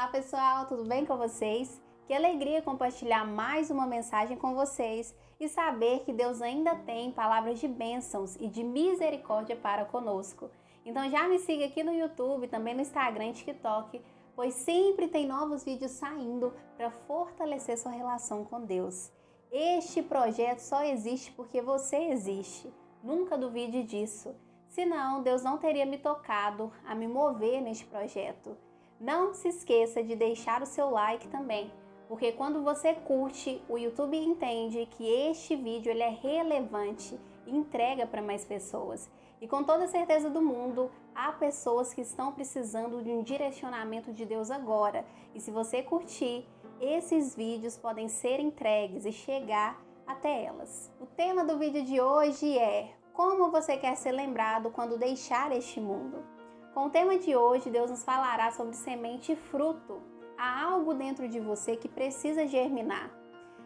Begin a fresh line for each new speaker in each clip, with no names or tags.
Olá pessoal, tudo bem com vocês? Que alegria compartilhar mais uma mensagem com vocês e saber que Deus ainda tem palavras de bênçãos e de misericórdia para conosco. Então já me siga aqui no YouTube, também no Instagram e TikTok, pois sempre tem novos vídeos saindo para fortalecer sua relação com Deus. Este projeto só existe porque você existe. Nunca duvide disso. Senão, Deus não teria me tocado a me mover neste projeto. Não se esqueça de deixar o seu like também, porque quando você curte, o YouTube entende que este vídeo ele é relevante e entrega para mais pessoas. E com toda a certeza do mundo, há pessoas que estão precisando de um direcionamento de Deus agora. E se você curtir, esses vídeos podem ser entregues e chegar até elas. O tema do vídeo de hoje é: como você quer ser lembrado quando deixar este mundo? Com o tema de hoje, Deus nos falará sobre semente e fruto. Há algo dentro de você que precisa germinar.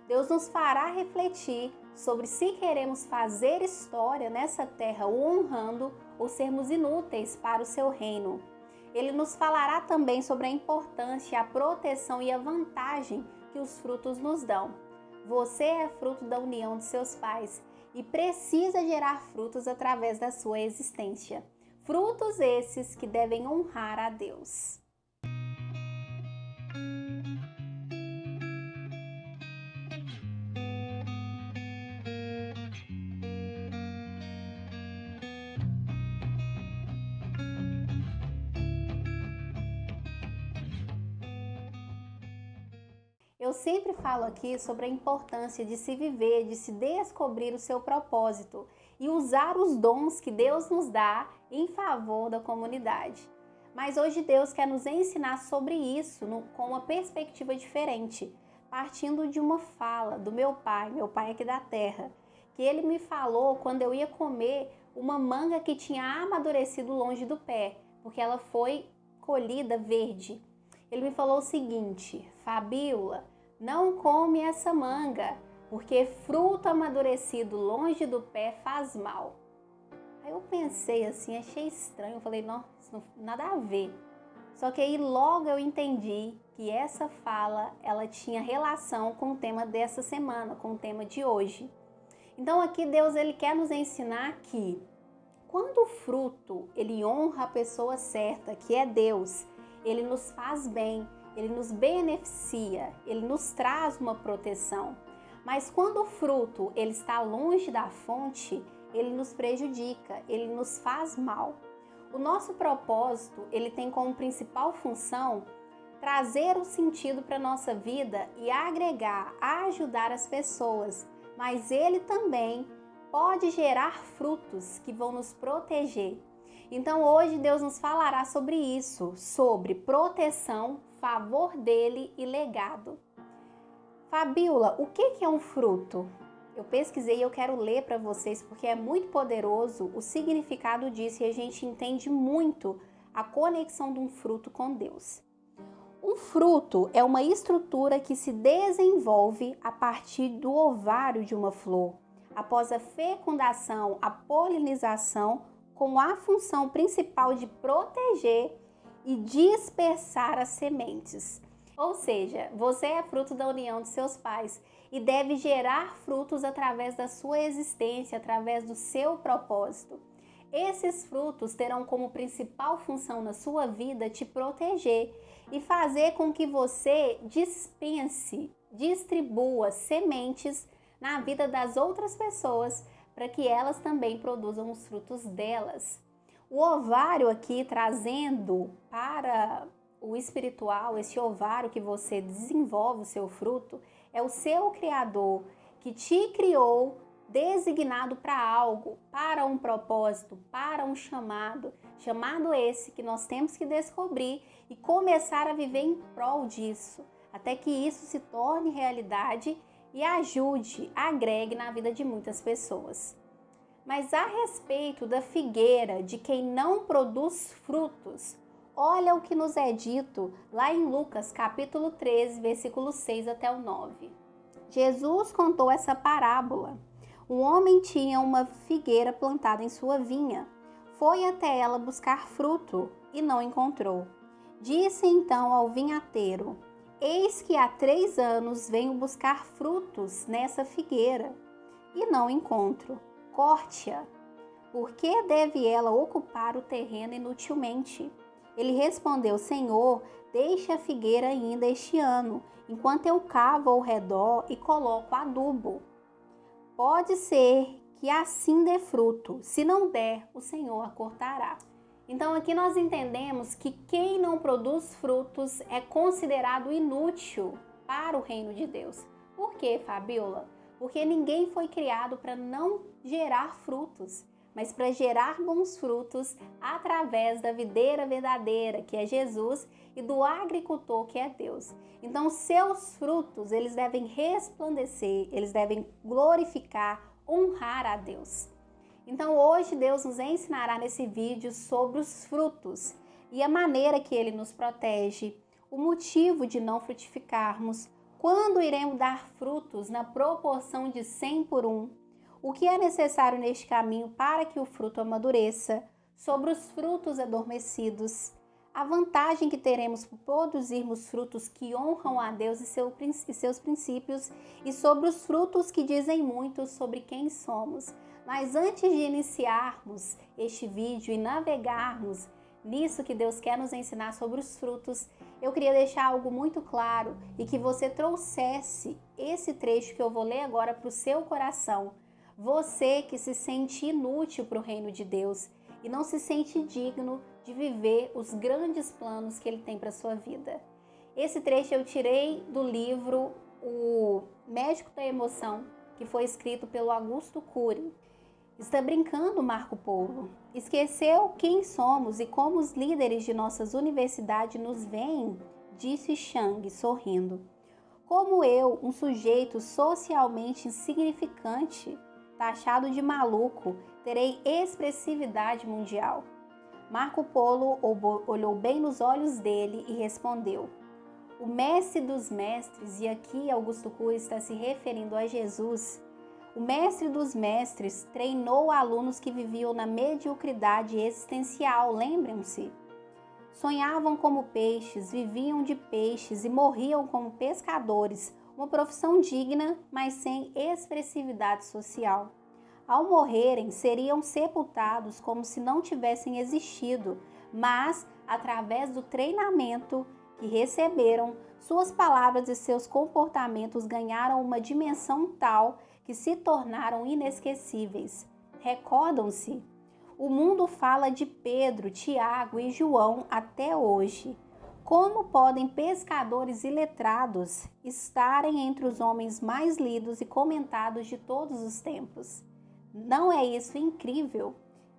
Deus nos fará refletir sobre se queremos fazer história nessa terra o honrando ou sermos inúteis para o seu reino. Ele nos falará também sobre a importância, a proteção e a vantagem que os frutos nos dão. Você é fruto da união de seus pais e precisa gerar frutos através da sua existência. Frutos esses que devem honrar a Deus. Eu sempre falo aqui sobre a importância de se viver, de se descobrir o seu propósito e usar os dons que Deus nos dá em favor da comunidade. Mas hoje Deus quer nos ensinar sobre isso com uma perspectiva diferente, partindo de uma fala do meu pai aqui da terra, que ele me falou quando eu ia comer uma manga que tinha amadurecido longe do pé, porque ela foi colhida verde. Ele me falou o seguinte: Fabíola, não come essa manga, porque fruto amadurecido longe do pé faz mal. Aí eu pensei assim, achei estranho, eu falei, não, isso não nada a ver. Só que aí logo eu entendi que essa fala, ela tinha relação com o tema dessa semana, com o tema de hoje. Então aqui Deus ele quer nos ensinar que quando o fruto ele honra a pessoa certa, que é Deus, ele nos faz bem, ele nos beneficia, ele nos traz uma proteção. Mas quando o fruto ele está longe da fonte, ele nos prejudica, ele nos faz mal. O nosso propósito, ele tem como principal função trazer o sentido para a nossa vida e agregar, ajudar as pessoas. Mas ele também pode gerar frutos que vão nos proteger. Então hoje Deus nos falará sobre isso, sobre proteção, favor dele e legado. Fabíola, o que é um fruto? Eu pesquisei e eu quero ler para vocês porque é muito poderoso o significado disso e a gente entende muito a conexão de um fruto com Deus. Um fruto é uma estrutura que se desenvolve a partir do ovário de uma flor, após a fecundação, a polinização, com a função principal de proteger e dispersar as sementes. Ou seja, você é fruto da união de seus pais e deve gerar frutos através da sua existência, através do seu propósito. Esses frutos terão como principal função na sua vida te proteger e fazer com que você dispense, distribua sementes na vida das outras pessoas para que elas também produzam os frutos delas. O ovário aqui trazendo para o espiritual, esse ovário que você desenvolve o seu fruto, é o seu Criador que te criou designado para algo, para um propósito, para um chamado. Chamado esse que nós temos que descobrir e começar a viver em prol disso, até que isso se torne realidade e ajude, agregue na vida de muitas pessoas. Mas a respeito da figueira, de quem não produz frutos, olha o que nos é dito lá em Lucas, capítulo 13, versículo 6 até o 9. Jesus contou essa parábola. Um homem tinha uma figueira plantada em sua vinha. Foi até ela buscar fruto e não encontrou. Disse então ao vinhateiro: Eis que há 3 anos venho buscar frutos nessa figueira, e não encontro. Corte-a. Por que deve ela ocupar o terreno inutilmente? Ele respondeu: Senhor, deixe a figueira ainda este ano, enquanto eu cavo ao redor e coloco adubo. Pode ser que assim dê fruto. Se não der, o Senhor a cortará. Então aqui nós entendemos que quem não produz frutos é considerado inútil para o reino de Deus. Por quê, Fabiola? Porque ninguém foi criado para não gerar frutos, mas para gerar bons frutos através da videira verdadeira, que é Jesus, e do agricultor, que é Deus. Então, seus frutos, eles devem resplandecer, eles devem glorificar, honrar a Deus. Então, hoje Deus nos ensinará nesse vídeo sobre os frutos e a maneira que Ele nos protege, o motivo de não frutificarmos, quando iremos dar frutos na proporção de 100 por 1, o que é necessário neste caminho para que o fruto amadureça, sobre os frutos adormecidos, a vantagem que teremos por produzirmos frutos que honram a Deus e seus princípios, e sobre os frutos que dizem muito sobre quem somos. Mas antes de iniciarmos este vídeo e navegarmos nisso que Deus quer nos ensinar sobre os frutos, eu queria deixar algo muito claro e que você trouxesse esse trecho que eu vou ler agora para o seu coração. Você que se sente inútil para o reino de Deus e não se sente digno de viver os grandes planos que Ele tem para a sua vida. Esse trecho eu tirei do livro O Médico da Emoção, que foi escrito pelo Augusto Cury. Está brincando, Marco Polo? Esqueceu quem somos e como os líderes de nossas universidades nos veem? Disse Chang, sorrindo. Como eu, um sujeito socialmente insignificante, taxado de maluco, terei expressividade mundial? Marco Polo olhou bem nos olhos dele e respondeu: O mestre dos mestres, e aqui Augusto Cury está se referindo a Jesus, o mestre dos mestres treinou alunos que viviam na mediocridade existencial, lembram-se? Sonhavam como peixes, viviam de peixes e morriam como pescadores, uma profissão digna, mas sem expressividade social. Ao morrerem, seriam sepultados como se não tivessem existido, mas, através do treinamento que receberam, suas palavras e seus comportamentos ganharam uma dimensão tal que se tornaram inesquecíveis. Recordam-se? O mundo fala de Pedro, Tiago e João até hoje. Como podem pescadores iletrados estarem entre os homens mais lidos e comentados de todos os tempos? Não é isso incrível?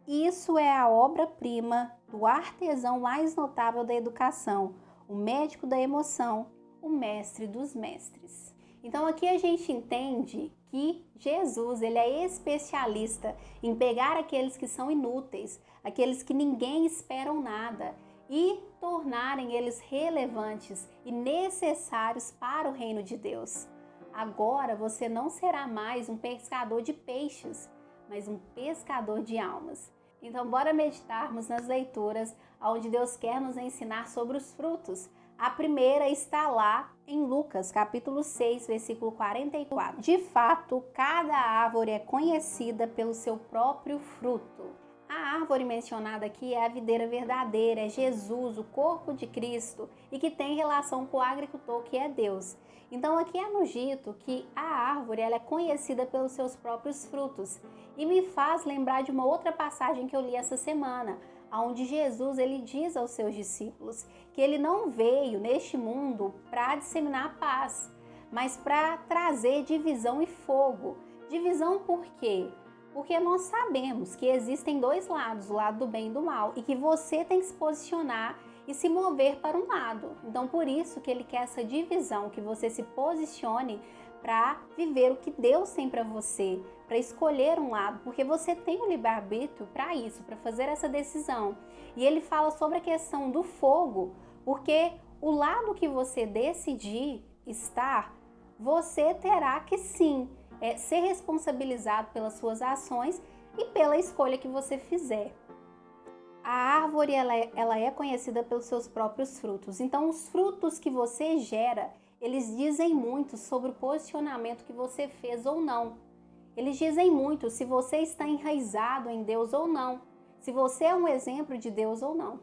Isso é a obra-prima do artesão mais notável da educação, o médico da emoção, o mestre dos mestres. Então aqui a gente entende que Jesus, ele é especialista em pegar aqueles que são inúteis, aqueles que ninguém esperam nada, e tornarem eles relevantes e necessários para o reino de Deus. Agora você não será mais um pescador de peixes, mas um pescador de almas. Então bora meditarmos nas leituras onde Deus quer nos ensinar sobre os frutos. A primeira está lá em Lucas, capítulo 6, versículo 44. De fato, cada árvore é conhecida pelo seu próprio fruto. A árvore mencionada aqui é a videira verdadeira, é Jesus, o corpo de Cristo, e que tem relação com o agricultor, que é Deus. Então aqui é nos dito que a árvore ela é conhecida pelos seus próprios frutos. E me faz lembrar de uma outra passagem que eu li essa semana, onde Jesus ele diz aos seus discípulos que ele não veio neste mundo para disseminar paz, mas para trazer divisão e fogo. Divisão por quê? Porque nós sabemos que existem dois lados, o lado do bem e do mal, e que você tem que se posicionar e se mover para um lado. Então por isso que ele quer essa divisão, que você se posicione para viver o que Deus tem para você, para escolher um lado, porque você tem o livre-arbítrio para isso, para fazer essa decisão. E ele fala sobre a questão do fogo, porque o lado que você decidir estar, você terá que sim ser responsabilizado pelas suas ações e pela escolha que você fizer. A árvore ela é conhecida pelos seus próprios frutos. Então, os frutos que você gera, eles dizem muito sobre o posicionamento que você fez ou não. Eles dizem muito se você está enraizado em Deus ou não, se você é um exemplo de Deus ou não.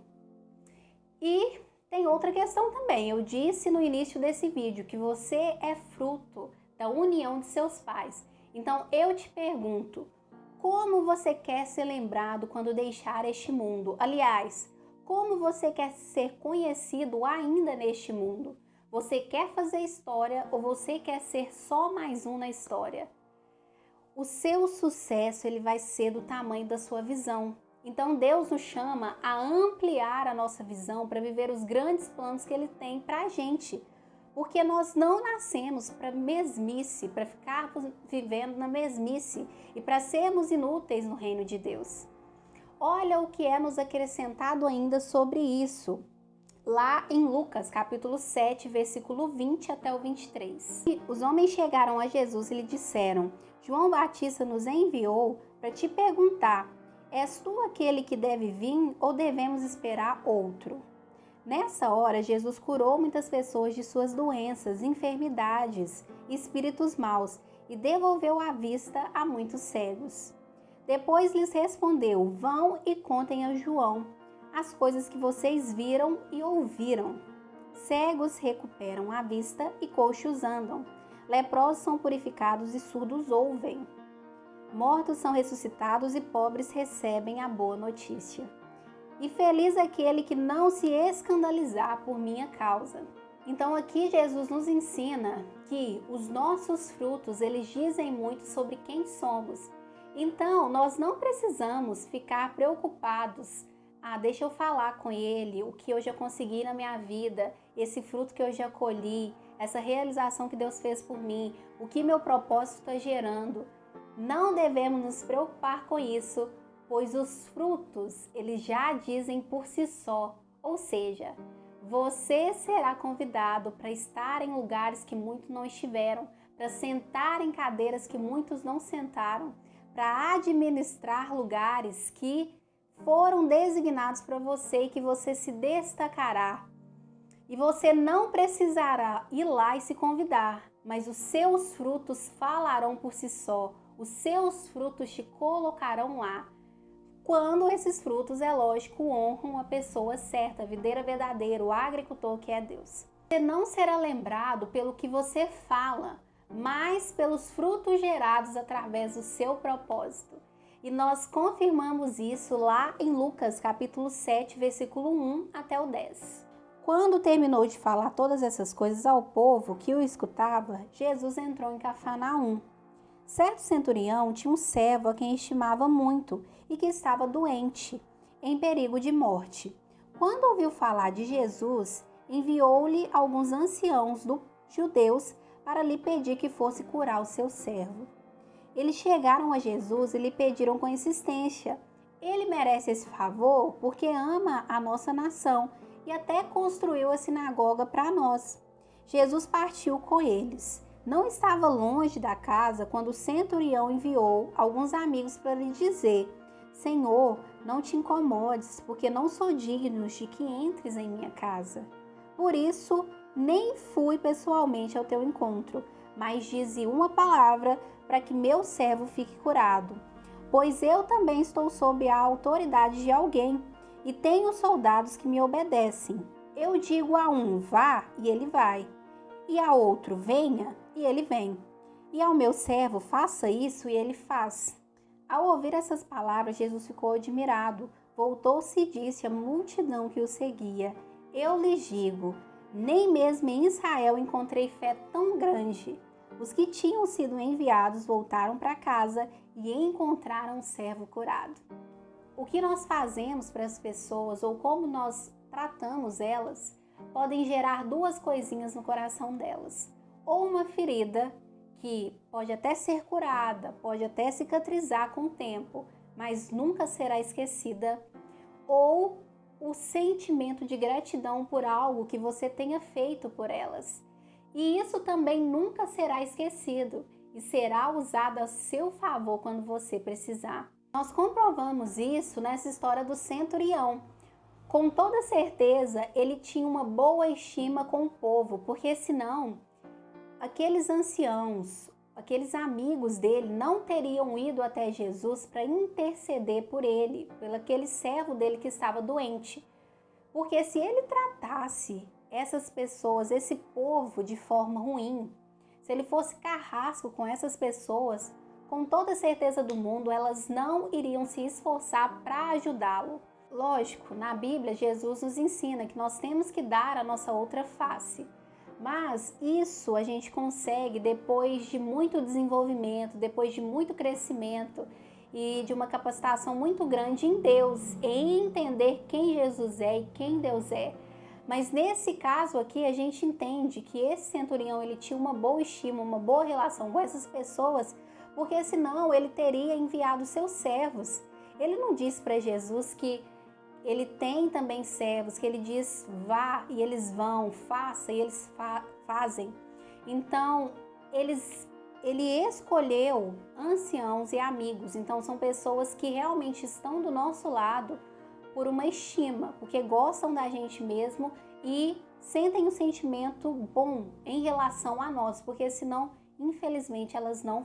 E tem outra questão também. Eu disse no início desse vídeo que você é fruto da união de seus pais. Então, eu te pergunto, como você quer ser lembrado quando deixar este mundo? Aliás, como você quer ser conhecido ainda neste mundo? Você quer fazer história ou você quer ser só mais um na história? O seu sucesso ele vai ser do tamanho da sua visão. Então Deus nos chama a ampliar a nossa visão para viver os grandes planos que Ele tem para a gente. Porque nós não nascemos para mesmice, para ficarmos vivendo na mesmice e para sermos inúteis no reino de Deus. Olha o que é nos acrescentado ainda sobre isso. Lá em Lucas, capítulo 7, versículo 20 até o 23. E os homens chegaram a Jesus e lhe disseram: João Batista nos enviou para te perguntar: és tu aquele que deve vir ou devemos esperar outro? Nessa hora, Jesus curou muitas pessoas de suas doenças, enfermidades e espíritos maus e devolveu a vista a muitos cegos. Depois lhes respondeu: vão e contem a João as coisas que vocês viram e ouviram. Cegos recuperam a vista e coxos andam. Leprosos são purificados e surdos ouvem. Mortos são ressuscitados e pobres recebem a boa notícia. E feliz aquele que não se escandalizar por minha causa. Então aqui Jesus nos ensina que os nossos frutos, eles dizem muito sobre quem somos. Então nós não precisamos ficar preocupados. Deixa eu falar com ele, o que eu já consegui na minha vida, esse fruto que eu já colhi, essa realização que Deus fez por mim, o que meu propósito está gerando. Não devemos nos preocupar com isso, pois os frutos, eles já dizem por si só. Ou seja, você será convidado para estar em lugares que muitos não estiveram, para sentar em cadeiras que muitos não sentaram, para administrar lugares que foram designados para você e que você se destacará. E você não precisará ir lá e se convidar, mas os seus frutos falarão por si só. Os seus frutos te colocarão lá. Quando esses frutos, é lógico, honram a pessoa certa, a videira verdadeira, o agricultor que é Deus. Você não será lembrado pelo que você fala, mas pelos frutos gerados através do seu propósito. E nós confirmamos isso lá em Lucas, capítulo 7, versículo 1 até o 10. Quando terminou de falar todas essas coisas ao povo que o escutava, Jesus entrou em Cafarnaum. Certo centurião tinha um servo a quem estimava muito e que estava doente, em perigo de morte. Quando ouviu falar de Jesus, enviou-lhe alguns anciãos dos judeus para lhe pedir que fosse curar o seu servo. Eles chegaram a Jesus e lhe pediram com insistência: ele merece esse favor porque ama a nossa nação e até construiu a sinagoga para nós. Jesus partiu com eles. Não estava longe da casa quando o centurião enviou alguns amigos para lhe dizer: Senhor, não te incomodes, porque não sou digno de que entres em minha casa. Por isso, nem fui pessoalmente ao teu encontro, mas dize uma palavra para que meu servo fique curado. Pois eu também estou sob a autoridade de alguém e tenho soldados que me obedecem. Eu digo a um: vá, e ele vai. E a outro: venha, e ele vem. E ao meu servo: faça isso, e ele faz. Ao ouvir essas palavras, Jesus ficou admirado. Voltou-se e disse à multidão que o seguia: eu lhes digo, nem mesmo em Israel encontrei fé tão grande. Os que tinham sido enviados voltaram para casa e encontraram um servo curado. O que nós fazemos para as pessoas ou como nós tratamos elas podem gerar duas coisinhas no coração delas. Ou uma ferida que pode até ser curada, pode até cicatrizar com o tempo, mas nunca será esquecida. Ou o sentimento de gratidão por algo que você tenha feito por elas. E isso também nunca será esquecido e será usado a seu favor quando você precisar. Nós comprovamos isso nessa história do centurião. Com toda certeza, ele tinha uma boa estima com o povo, porque senão aqueles anciãos, aqueles amigos dele não teriam ido até Jesus para interceder por ele, pelo aquele servo dele que estava doente. Porque se ele tratasse essas pessoas, esse povo de forma ruim, se ele fosse carrasco com essas pessoas, com toda certeza do mundo, elas não iriam se esforçar para ajudá-lo. Lógico, na Bíblia, Jesus nos ensina que nós temos que dar a nossa outra face. Mas isso a gente consegue depois de muito desenvolvimento, depois de muito crescimento e de uma capacitação muito grande em Deus, em entender quem Jesus é e quem Deus é. Mas nesse caso aqui, a gente entende que esse centurião ele tinha uma boa estima, uma boa relação com essas pessoas, porque senão ele teria enviado seus servos. Ele não disse para Jesus que ele tem também servos, que ele diz vá e eles vão, faça e eles fazem. Então, ele escolheu anciãos e amigos. Então, são pessoas que realmente estão do nosso lado por uma estima, porque gostam da gente mesmo e sentem um sentimento bom em relação a nós, porque senão, infelizmente, elas não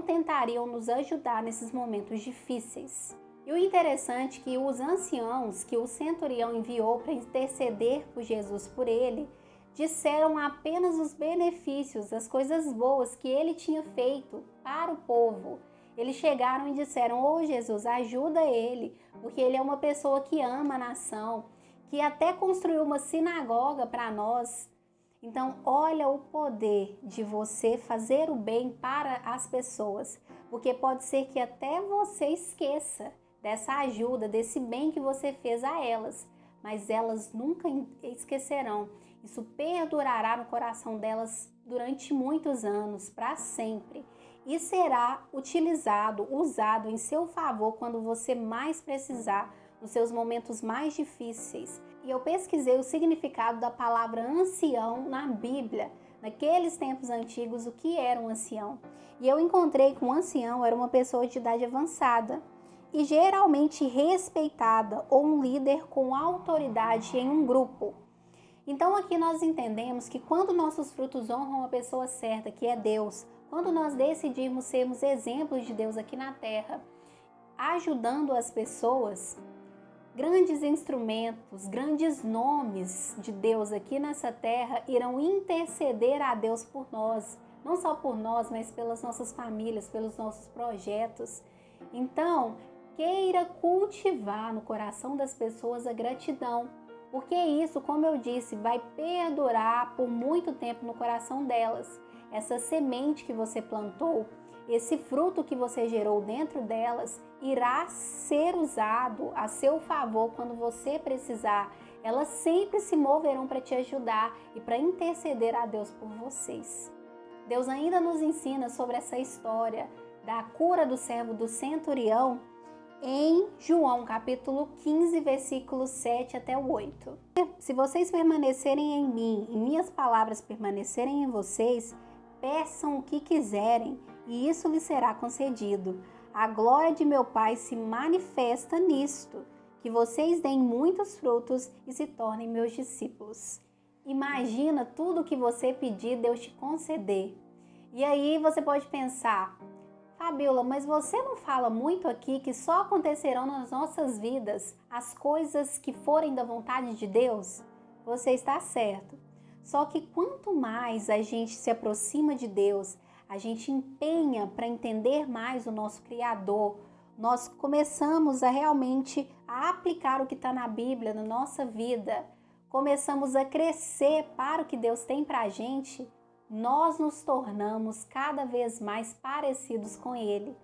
tentariam nos ajudar nesses momentos difíceis. E o interessante é que os anciãos que o centurião enviou para interceder por Jesus por ele, disseram apenas os benefícios, as coisas boas que ele tinha feito para o povo. Eles chegaram e disseram: ô Jesus, ajuda ele, porque ele é uma pessoa que ama a nação, que até construiu uma sinagoga para nós. Então, olha o poder de você fazer o bem para as pessoas, porque pode ser que até você esqueça dessa ajuda, desse bem que você fez a elas, mas elas nunca esquecerão. Isso perdurará no coração delas durante muitos anos, para sempre, e será usado em seu favor quando você mais precisar, nos seus momentos mais difíceis. E eu pesquisei o significado da palavra ancião na Bíblia, naqueles tempos antigos, o que era um ancião. E eu encontrei que um ancião era uma pessoa de idade avançada e geralmente respeitada, ou um líder com autoridade em um grupo. Então aqui nós entendemos que quando nossos frutos honram a pessoa certa, que é Deus, quando nós decidimos sermos exemplos de Deus aqui na terra, ajudando as pessoas, grandes instrumentos, grandes nomes de Deus aqui nessa terra irão interceder a Deus por nós, não só por nós, mas pelas nossas famílias, pelos nossos projetos. Então, queira cultivar no coração das pessoas a gratidão, porque isso, como eu disse, vai perdurar por muito tempo no coração delas. Essa semente que você plantou, esse fruto que você gerou dentro delas, irá ser usado a seu favor quando você precisar. Elas sempre se moverão para te ajudar e para interceder a Deus por vocês. Deus ainda nos ensina sobre essa história da cura do servo do centurião em João capítulo 15, versículos 7 até o 8. Se vocês permanecerem em mim e minhas palavras permanecerem em vocês, peçam o que quiserem e isso lhes será concedido. A glória de meu Pai se manifesta nisto, que vocês deem muitos frutos e se tornem meus discípulos. Imagina tudo o que você pedir, Deus te conceder. E aí você pode pensar: Fabiola, mas você não fala muito aqui que só acontecerão nas nossas vidas as coisas que forem da vontade de Deus? Você está certo. Só que quanto mais a gente se aproxima de Deus, a gente empenha para entender mais o nosso Criador, nós começamos a realmente aplicar o que está na Bíblia na nossa vida, começamos a crescer para o que Deus tem para a gente, nós nos tornamos cada vez mais parecidos com Ele.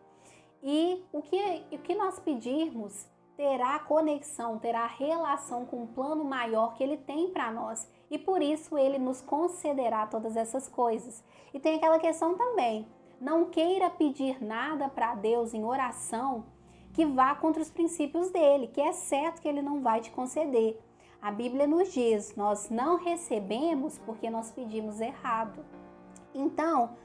E o que nós pedirmos terá conexão, terá relação com o plano maior que Ele tem para nós. E por isso Ele nos concederá todas essas coisas. E tem aquela questão também: não queira pedir nada para Deus em oração que vá contra os princípios dele, que é certo que Ele não vai te conceder. A Bíblia nos diz: nós não recebemos porque nós pedimos errado. Então,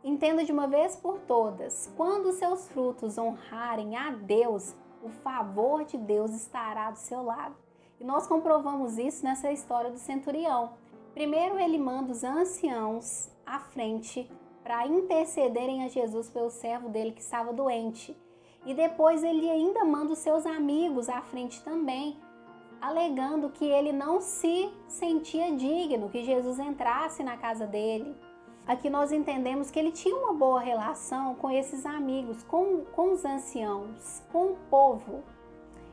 Entenda de uma vez por todas, quando os seus frutos honrarem a Deus, o favor de Deus estará do seu lado. E nós comprovamos isso nessa história do centurião. Primeiro ele manda os anciãos à frente para intercederem a Jesus pelo servo dele que estava doente. E depois ele ainda manda os seus amigos à frente também, alegando que ele não se sentia digno que Jesus entrasse na casa dele. Aqui nós entendemos que ele tinha uma boa relação com esses amigos, com os anciãos, com o povo.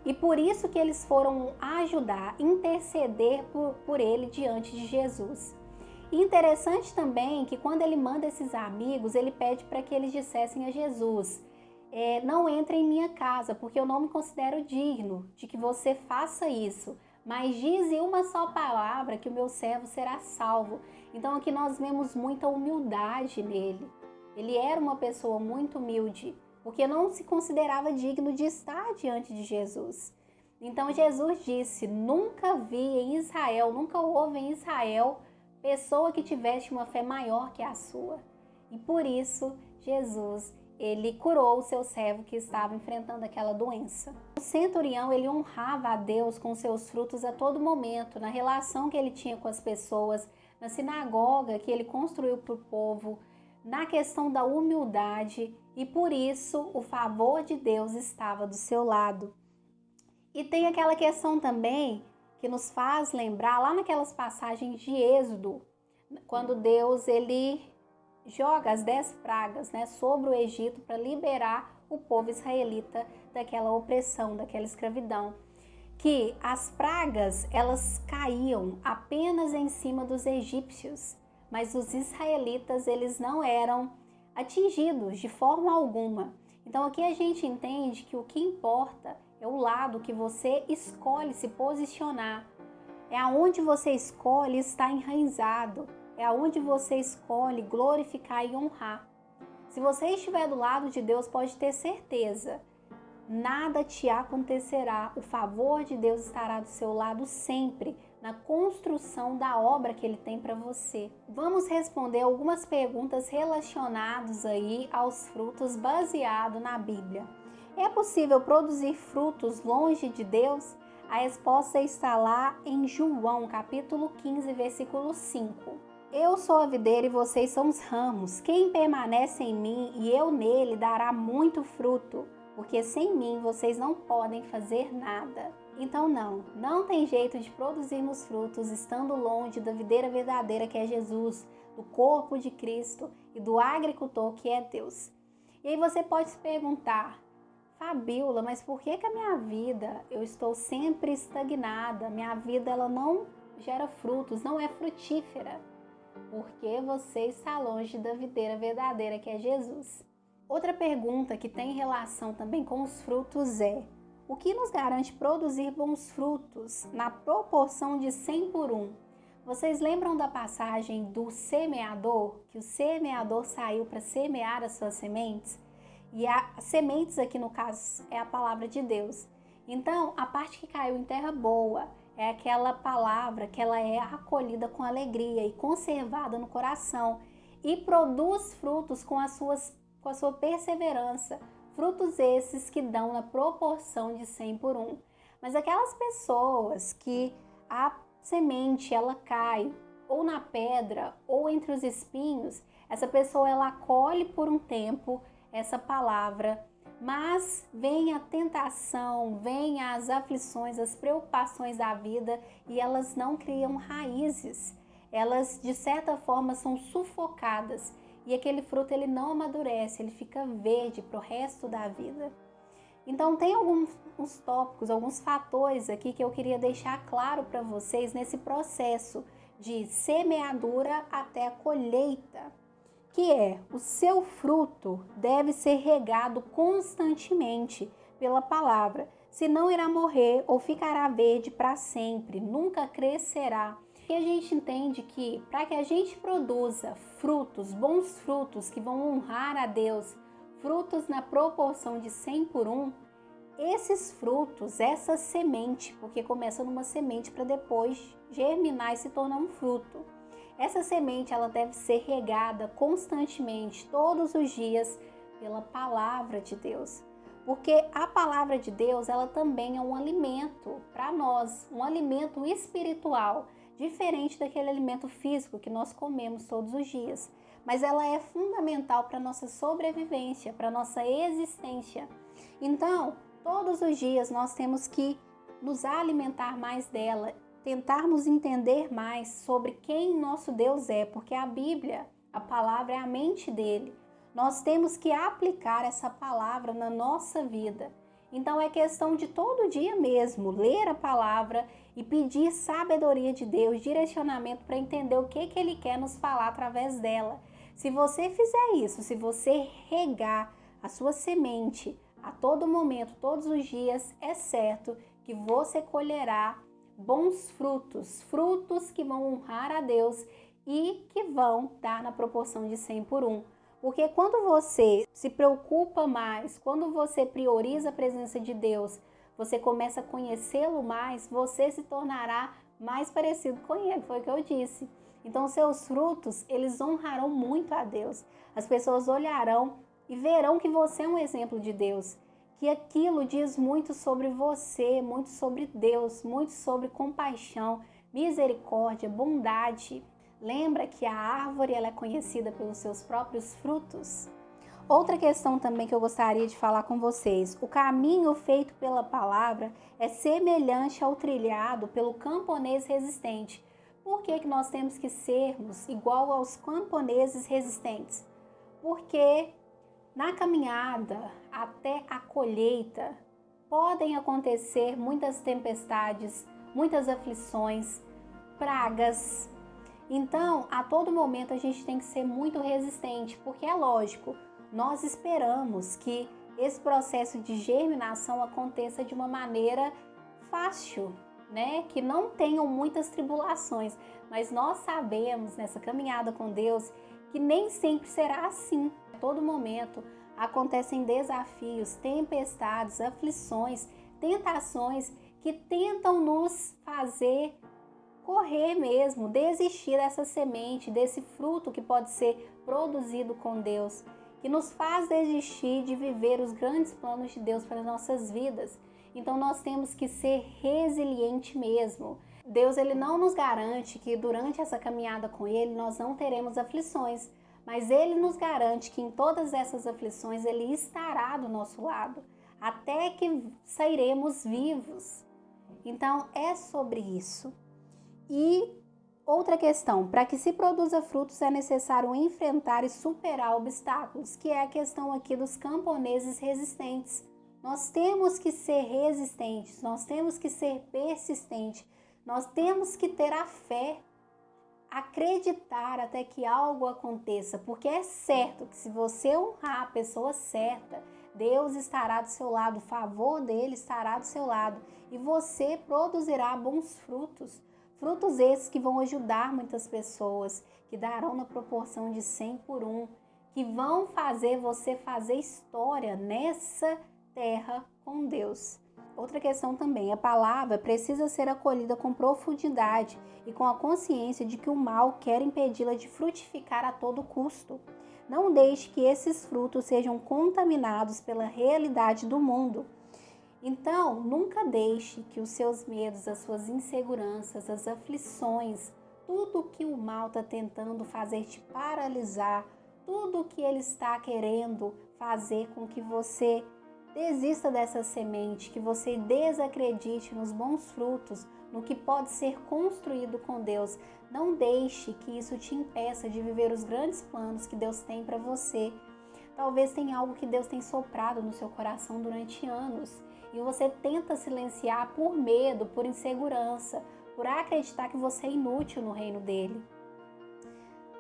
E por isso que eles foram ajudar, interceder por ele diante de Jesus. E interessante também que quando ele manda esses amigos, ele pede para que eles dissessem a Jesus: não entre em minha casa, porque eu não me considero digno de que você faça isso. Mas dize uma só palavra que o meu servo será salvo. Então aqui nós vemos muita humildade nele. Ele era uma pessoa muito humilde, porque não se considerava digno de estar diante de Jesus. Então Jesus disse: nunca vi em Israel, nunca houve em Israel pessoa que tivesse uma fé maior que a sua. E por isso Jesus, ele curou o seu servo que estava enfrentando aquela doença. O centurião, ele honrava a Deus com seus frutos a todo momento, na relação que ele tinha com as pessoas, na sinagoga que ele construiu para o povo, na questão da humildade, e por isso o favor de Deus estava do seu lado. E tem aquela questão também que nos faz lembrar lá naquelas passagens de Êxodo, quando Deus ele joga as 10 pragas, sobre o Egito para liberar o povo israelita daquela opressão, daquela escravidão. Que as pragas, elas caíam apenas em cima dos egípcios, mas os israelitas, eles não eram atingidos de forma alguma. Então aqui a gente entende que o que importa é o lado que você escolhe se posicionar. É aonde você escolhe estar enraizado. É aonde você escolhe glorificar e honrar. Se você estiver do lado de Deus, pode ter certeza, nada te acontecerá. O favor de Deus estará do seu lado sempre, na construção da obra que Ele tem para você. Vamos responder algumas perguntas relacionadas aí aos frutos baseado na Bíblia. É possível produzir frutos longe de Deus? A resposta está lá em João, capítulo 15, versículo 5. Eu sou a videira e vocês são os ramos. Quem permanece em mim e eu nele dará muito fruto, porque sem mim vocês não podem fazer nada. Então não tem jeito de produzirmos frutos estando longe da videira verdadeira que é Jesus, do corpo de Cristo e do agricultor que é Deus. E aí você pode se perguntar: Fabíola, mas por que a minha vida eu estou sempre estagnada? Minha vida ela não gera frutos, não é frutífera. Porque você está longe da videira verdadeira que é Jesus. Outra pergunta que tem relação também com os frutos é: o que nos garante produzir bons frutos na proporção de 100 por 1? Vocês lembram da passagem do semeador? Que o semeador saiu para semear as suas sementes? E as sementes aqui no caso é a palavra de Deus. Então a parte que caiu em terra boa é aquela palavra que ela é acolhida com alegria e conservada no coração e produz frutos com a sua perseverança, frutos esses que dão na proporção de 100 por 1. Mas aquelas pessoas que a semente ela cai ou na pedra ou entre os espinhos, essa pessoa ela acolhe por um tempo essa palavra, mas vem a tentação, vem as aflições, as preocupações da vida e elas não criam raízes. Elas, de certa forma, são sufocadas e aquele fruto ele não amadurece, ele fica verde para o resto da vida. Então tem alguns tópicos, alguns fatores aqui que eu queria deixar claro para vocês nesse processo de semeadura até a colheita, que é: o seu fruto deve ser regado constantemente pela palavra, senão irá morrer ou ficará verde para sempre, nunca crescerá. E a gente entende que para que a gente produza frutos, bons frutos que vão honrar a Deus, frutos na proporção de 100 por 1, esses frutos, essa semente, porque começa numa semente para depois germinar e se tornar um fruto, Essa semente ela deve ser regada constantemente, todos os dias, pela palavra de Deus. Porque a palavra de Deus, ela também é um alimento para nós, um alimento espiritual, diferente daquele alimento físico que nós comemos todos os dias. Mas ela é fundamental para a nossa sobrevivência, para a nossa existência. Então, todos os dias nós temos que nos alimentar mais dela, tentarmos entender mais sobre quem nosso Deus é, porque a Bíblia, a palavra é a mente dele. Nós temos que aplicar essa palavra na nossa vida. Então é questão de todo dia mesmo ler a palavra e pedir sabedoria de Deus, direcionamento para entender o que Ele quer nos falar através dela. Se você fizer isso, se você regar a sua semente a todo momento, todos os dias, é certo que você colherá bons frutos, frutos que vão honrar a Deus e que vão dar na proporção de 100 por 1. Porque quando você se preocupa mais, quando você prioriza a presença de Deus, você começa a conhecê-lo mais, você se tornará mais parecido com ele, foi o que eu disse. Então seus frutos, eles honrarão muito a Deus. As pessoas olharão e verão que você é um exemplo de Deus, que aquilo diz muito sobre você, muito sobre Deus, muito sobre compaixão, misericórdia, bondade. Lembra que a árvore ela é conhecida pelos seus próprios frutos? Outra questão também que eu gostaria de falar com vocês. O caminho feito pela palavra é semelhante ao trilhado pelo camponês resistente. Por que nós temos que sermos igual aos camponeses resistentes? Porque na caminhada até a colheita podem acontecer muitas tempestades, muitas aflições, pragas. Então, a todo momento a gente tem que ser muito resistente, porque é lógico, nós esperamos que esse processo de germinação aconteça de uma maneira fácil, né? Que não tenham muitas tribulações, mas nós sabemos nessa caminhada com Deus que nem sempre será assim. A todo momento acontecem desafios, tempestades, aflições, tentações que tentam nos fazer correr mesmo, desistir dessa semente, desse fruto que pode ser produzido com Deus, que nos faz desistir de viver os grandes planos de Deus para nossas vidas. Então nós temos que ser resiliente mesmo. Deus ele não nos garante que durante essa caminhada com Ele nós não teremos aflições, mas Ele nos garante que em todas essas aflições Ele estará do nosso lado, até que sairemos vivos. Então é sobre isso. E outra questão, para que se produza frutos é necessário enfrentar e superar obstáculos, que é a questão aqui dos camponeses resistentes. Nós temos que ser resistentes, nós temos que ser persistentes, nós temos que ter a fé, acreditar até que algo aconteça, porque é certo que se você honrar a pessoa certa, Deus estará do seu lado, o favor dele estará do seu lado e você produzirá bons frutos. Frutos esses que vão ajudar muitas pessoas, que darão na proporção de 100 por 1, que vão fazer você fazer história nessa terra com Deus. Outra questão também, a palavra precisa ser acolhida com profundidade e com a consciência de que o mal quer impedi-la de frutificar a todo custo. Não deixe que esses frutos sejam contaminados pela realidade do mundo. Então, nunca deixe que os seus medos, as suas inseguranças, as aflições, tudo que o mal está tentando fazer te paralisar, tudo que ele está querendo fazer com que você desista dessa semente, que você desacredite nos bons frutos, no que pode ser construído com Deus. Não deixe que isso te impeça de viver os grandes planos que Deus tem para você. Talvez tenha algo que Deus tem soprado no seu coração durante anos e você tenta silenciar por medo, por insegurança, por acreditar que você é inútil no reino dele.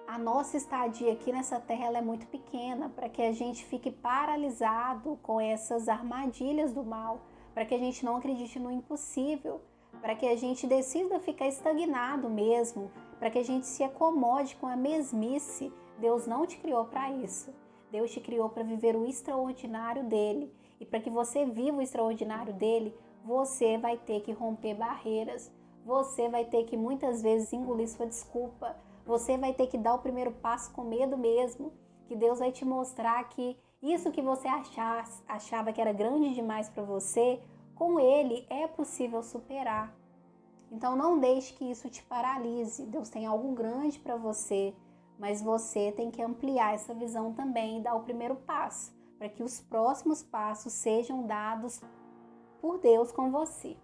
A nossa estadia aqui nessa terra ela é muito pequena para que a gente fique paralisado com essas armadilhas do mal, para que a gente não acredite no impossível, para que a gente decida ficar estagnado mesmo, para que a gente se acomode com a mesmice. Deus não te criou para isso. Deus te criou para viver o extraordinário dele. E para que você viva o extraordinário dele, você vai ter que romper barreiras. Você vai ter que muitas vezes engolir sua desculpa. você vai ter que dar o primeiro passo com medo mesmo, que Deus vai te mostrar que isso que você achava que era grande demais para você, com Ele é possível superar. Então não deixe que isso te paralise. Deus tem algo grande para você, mas você tem que ampliar essa visão também e dar o primeiro passo, para que os próximos passos sejam dados por Deus com você.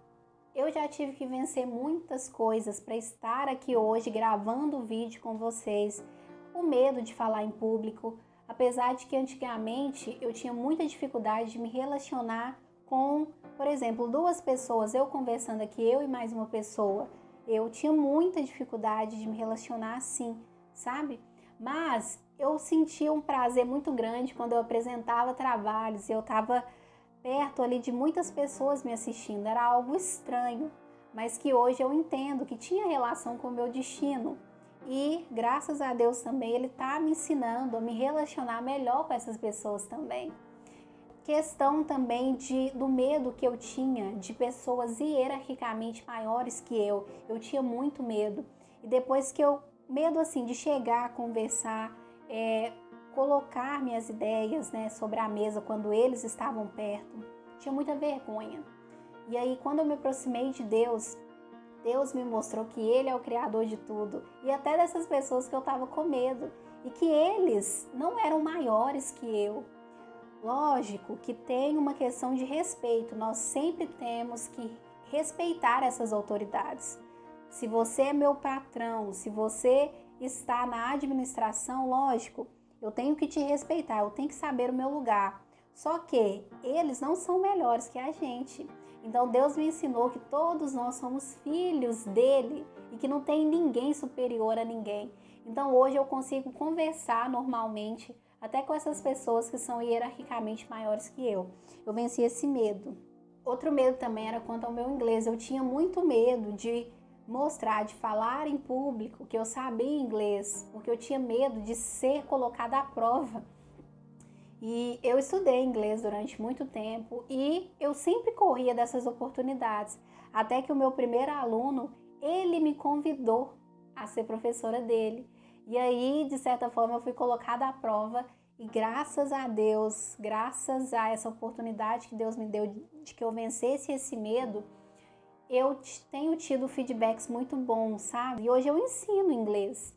Eu já tive que vencer muitas coisas para estar aqui hoje gravando o vídeo com vocês. O medo de falar em público, apesar de que antigamente eu tinha muita dificuldade de me relacionar com, por exemplo, duas pessoas, eu conversando aqui, eu e mais uma pessoa, eu tinha muita dificuldade de me relacionar assim, sabe? Mas eu sentia um prazer muito grande quando eu apresentava trabalhos e eu estava perto ali de muitas pessoas me assistindo, era algo estranho, mas que hoje eu entendo que tinha relação com o meu destino. E graças a Deus também Ele está me ensinando a me relacionar melhor com essas pessoas também. Questão também do medo que eu tinha de pessoas hierarquicamente maiores que eu tinha muito medo. E depois que medo assim de chegar, conversar, colocar minhas ideias, né, sobre a mesa quando eles estavam perto, tinha muita vergonha. E aí quando eu me aproximei de Deus, Deus me mostrou que Ele é o Criador de tudo, e até dessas pessoas que eu estava com medo, e que eles não eram maiores que eu. Lógico que tem uma questão de respeito, nós sempre temos que respeitar essas autoridades. Se você é meu patrão, se você está na administração, lógico, eu tenho que te respeitar, eu tenho que saber o meu lugar. Só que eles não são melhores que a gente. Então Deus me ensinou que todos nós somos filhos dele e que não tem ninguém superior a ninguém. Então hoje eu consigo conversar normalmente até com essas pessoas que são hierarquicamente maiores que eu. Eu venci esse medo. Outro medo também era quanto ao meu inglês. Eu tinha muito medo de mostrar, de falar em público que eu sabia inglês, porque eu tinha medo de ser colocada à prova. E eu estudei inglês durante muito tempo e eu sempre corria dessas oportunidades, até que o meu primeiro aluno, ele me convidou a ser professora dele. E aí, de certa forma, eu fui colocada à prova e graças a Deus, graças a essa oportunidade que Deus me deu de que eu vencesse esse medo, eu tenho tido feedbacks muito bons, sabe? E hoje eu ensino inglês.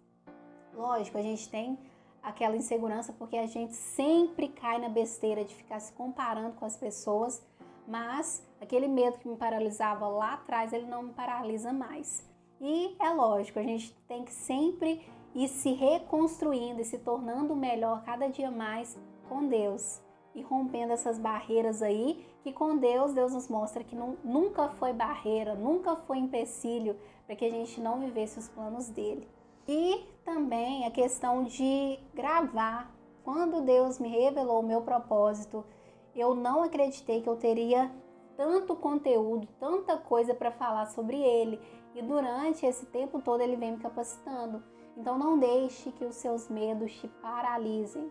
Lógico, a gente tem aquela insegurança porque a gente sempre cai na besteira de ficar se comparando com as pessoas, mas aquele medo que me paralisava lá atrás, ele não me paralisa mais. E é lógico, a gente tem que sempre ir se reconstruindo e se tornando melhor cada dia mais com Deus. E rompendo essas barreiras aí, que com Deus nos mostra que nunca foi barreira, nunca foi empecilho para que a gente não vivesse os planos dele. E também a questão de gravar. Quando Deus me revelou o meu propósito, eu não acreditei que eu teria tanto conteúdo, tanta coisa para falar sobre ele. E durante esse tempo todo ele vem me capacitando. Então não deixe que os seus medos te paralisem.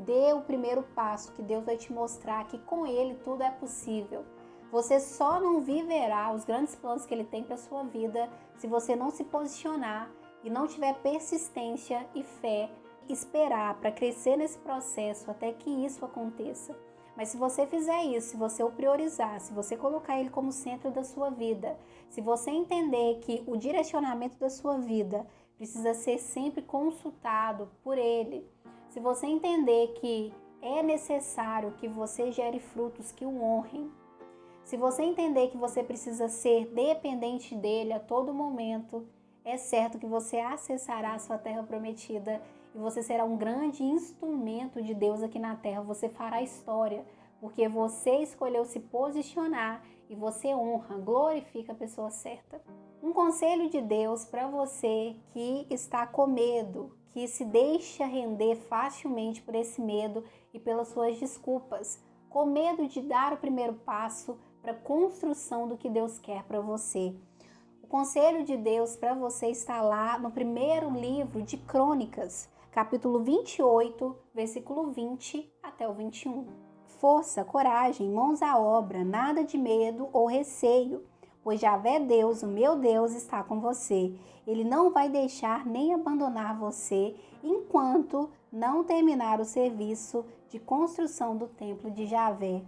Dê o primeiro passo, que Deus vai te mostrar que com Ele tudo é possível. Você só não viverá os grandes planos que Ele tem para a sua vida se você não se posicionar e não tiver persistência e fé, esperar para crescer nesse processo até que isso aconteça. Mas se você fizer isso, se você o priorizar, se você colocar Ele como centro da sua vida, se você entender que o direcionamento da sua vida precisa ser sempre consultado por Ele, se você entender que é necessário que você gere frutos que o honrem, se você entender que você precisa ser dependente dele a todo momento, é certo que você acessará a sua terra prometida e você será um grande instrumento de Deus aqui na terra. Você fará história, porque você escolheu se posicionar e você honra, glorifica a pessoa certa. Um conselho de Deus para você que está com medo, que se deixa render facilmente por esse medo e pelas suas desculpas, com medo de dar o primeiro passo para a construção do que Deus quer para você. O conselho de Deus para você está lá no primeiro livro de Crônicas, capítulo 28, versículo 20 até o 21. Força, coragem, mãos à obra, nada de medo ou receio, pois Javé Deus, o meu Deus, está com você. Ele não vai deixar nem abandonar você enquanto não terminar o serviço de construção do templo de Javé.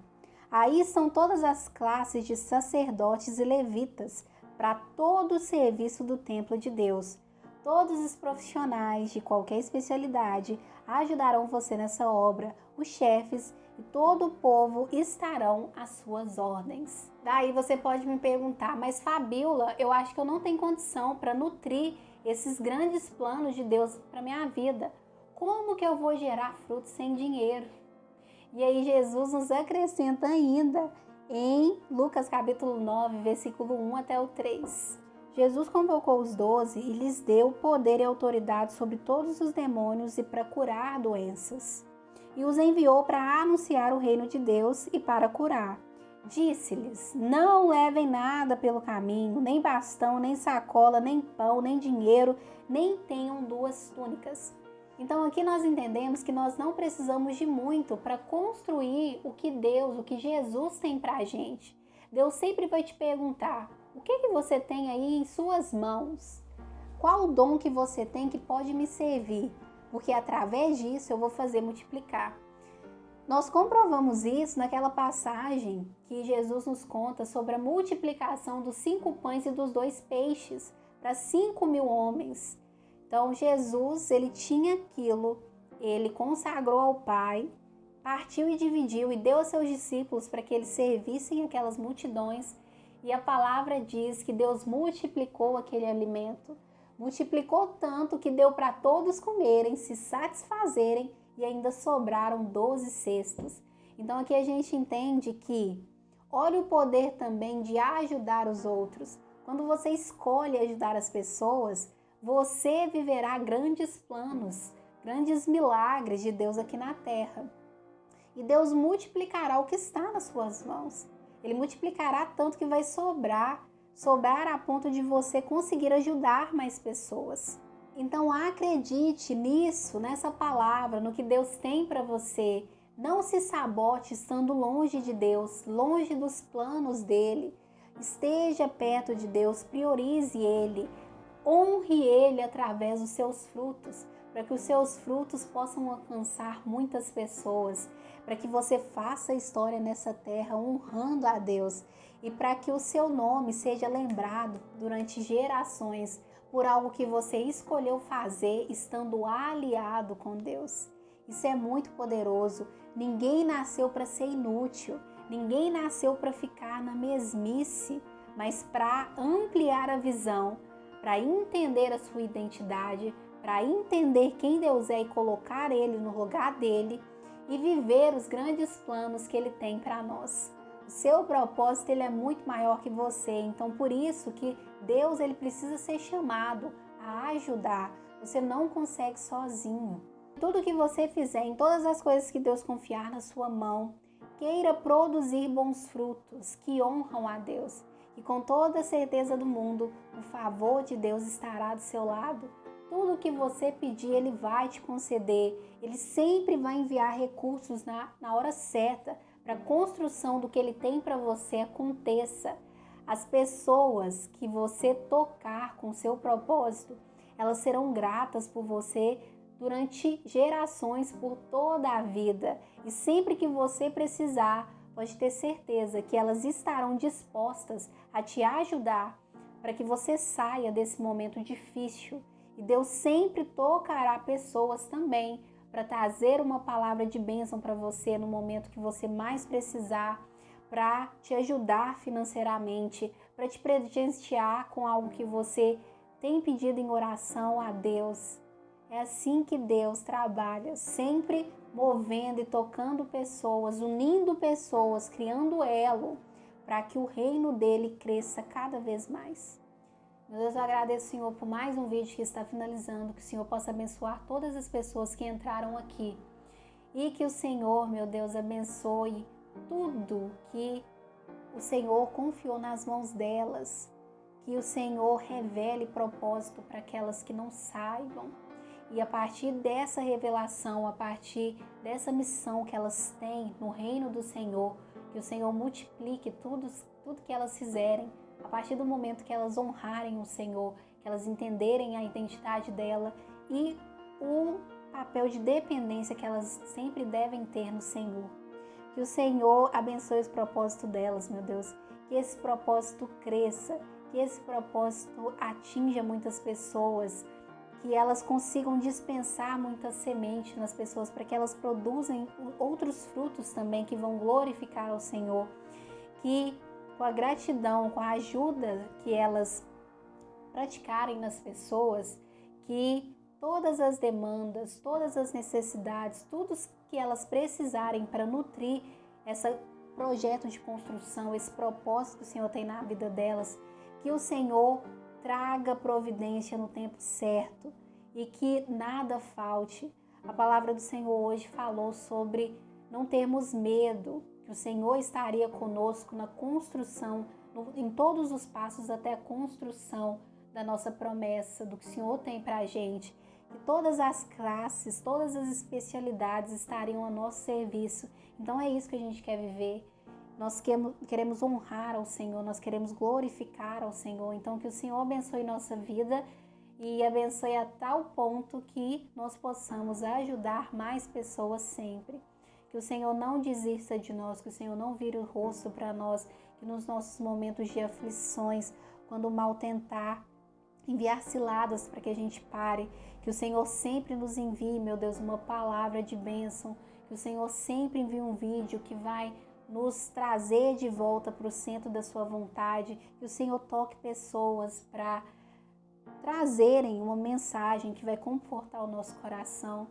Aí estão todas as classes de sacerdotes e levitas para todo o serviço do templo de Deus. Todos os profissionais de qualquer especialidade ajudarão você nessa obra. Os chefes e todo o povo estarão às suas ordens. Daí você pode me perguntar, mas Fabíola, eu acho que eu não tenho condição para nutrir esses grandes planos de Deus para minha vida. Como que eu vou gerar frutos sem dinheiro? E aí Jesus nos acrescenta ainda em Lucas capítulo 9, versículo 1 até o 3. Jesus convocou os 12 e lhes deu poder e autoridade sobre todos os demônios e para curar doenças. E os enviou para anunciar o reino de Deus e para curar. Disse-lhes, não levem nada pelo caminho, nem bastão, nem sacola, nem pão, nem dinheiro, nem tenham 2 túnicas. Então aqui nós entendemos que nós não precisamos de muito para construir o que Deus, o que Jesus tem para a gente. Deus sempre vai te perguntar, o que você tem aí em suas mãos? Qual o dom que você tem que pode me servir? Porque através disso eu vou fazer multiplicar. Nós comprovamos isso naquela passagem que Jesus nos conta sobre a multiplicação dos 5 pães e dos 2 peixes para 5.000 homens. Então Jesus, ele tinha aquilo, ele consagrou ao Pai, partiu e dividiu e deu aos seus discípulos para que eles servissem aquelas multidões. E a palavra diz que Deus multiplicou aquele alimento, multiplicou tanto que deu para todos comerem, se satisfazerem e ainda sobraram 12 cestos. Então aqui a gente entende que, olha o poder também de ajudar os outros. Quando você escolhe ajudar as pessoas, você viverá grandes planos, grandes milagres de Deus aqui na terra. E Deus multiplicará o que está nas suas mãos. Ele multiplicará tanto que vai sobrar a ponto de você conseguir ajudar mais pessoas. Então acredite nisso, nessa palavra, no que Deus tem para você. Não se sabote estando longe de Deus, longe dos planos dele. Esteja perto de Deus, priorize ele. Honre ele através dos seus frutos, para que os seus frutos possam alcançar muitas pessoas, para que você faça história nessa terra honrando a Deus e para que o seu nome seja lembrado durante gerações por algo que você escolheu fazer estando aliado com Deus. Isso é muito poderoso. Ninguém nasceu para ser inútil, ninguém nasceu para ficar na mesmice, mas para ampliar a visão, para entender a sua identidade, para entender quem Deus é e colocar Ele no lugar dele e viver os grandes planos que Ele tem para nós. O seu propósito ele é muito maior que você, então por isso que Deus ele precisa ser chamado a ajudar. Você não consegue sozinho. Tudo que você fizer, em todas as coisas que Deus confiar na sua mão, queira produzir bons frutos que honram a Deus. E com toda a certeza do mundo, o favor de Deus estará do seu lado. Tudo o que você pedir, Ele vai te conceder. Ele sempre vai enviar recursos na hora certa para a construção do que Ele tem para você aconteça. As pessoas que você tocar com seu propósito, elas serão gratas por você durante gerações, por toda a vida. E sempre que você precisar, pode ter certeza que elas estarão dispostas a te ajudar para que você saia desse momento difícil. E Deus sempre tocará pessoas também para trazer uma palavra de bênção para você no momento que você mais precisar, para te ajudar financeiramente, para te presentear com algo que você tem pedido em oração a Deus. É assim que Deus trabalha, sempre movendo e tocando pessoas, unindo pessoas, criando elo para que o reino dele cresça cada vez mais. Meu Deus, eu agradeço, Senhor, por mais um vídeo que está finalizando, que o Senhor possa abençoar todas as pessoas que entraram aqui e que o Senhor, meu Deus, abençoe tudo que o Senhor confiou nas mãos delas, que o Senhor revele propósito para aquelas que não saibam. E a partir dessa revelação, a partir dessa missão que elas têm no reino do Senhor, que o Senhor multiplique tudo que elas fizerem A partir do momento que elas honrarem o Senhor, que elas entenderem a identidade dela e o papel de dependência que elas sempre devem ter no Senhor. Que o Senhor abençoe os propósitos delas, meu Deus. Que esse propósito cresça, que esse propósito atinja muitas pessoas, que elas consigam dispensar muita semente nas pessoas para que elas produzam outros frutos também que vão glorificar ao Senhor. Que com a gratidão, com a ajuda que elas praticarem nas pessoas, que todas as demandas, todas as necessidades, tudo que elas precisarem para nutrir esse projeto de construção, esse propósito que o Senhor tem na vida delas, que o Senhor traga providência no tempo certo e que nada falte. A palavra do Senhor hoje falou sobre não termos medo, que o Senhor estaria conosco na construção, em todos os passos até a construção da nossa promessa, do que o Senhor tem para a gente. Que todas as classes, todas as especialidades estariam a nosso serviço. Então é isso que a gente quer viver. Nós queremos honrar ao Senhor, nós queremos glorificar ao Senhor. Então que o Senhor abençoe nossa vida e abençoe a tal ponto que nós possamos ajudar mais pessoas sempre. Que o Senhor não desista de nós, que o Senhor não vire o rosto para nós, que nos nossos momentos de aflições, quando o mal tentar enviar ciladas para que a gente pare, que o Senhor sempre nos envie, meu Deus, uma palavra de bênção, que o Senhor sempre envie um vídeo que vai nos trazer de volta para o centro da sua vontade, que o Senhor toque pessoas para trazerem uma mensagem que vai confortar o nosso coração.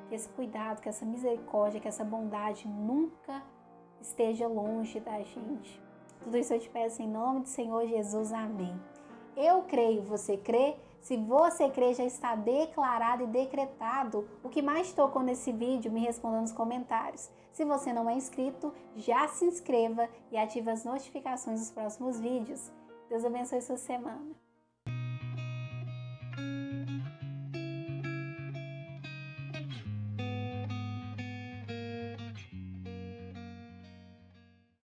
Que esse cuidado, que essa misericórdia, que essa bondade nunca esteja longe da gente. Tudo isso eu te peço em nome do Senhor Jesus. Amém. Eu creio, você crê? Se você crê, já está declarado e decretado. O que mais tocou nesse vídeo, me responda nos comentários. Se você não é inscrito, já se inscreva e ative as notificações dos próximos vídeos. Deus abençoe sua semana.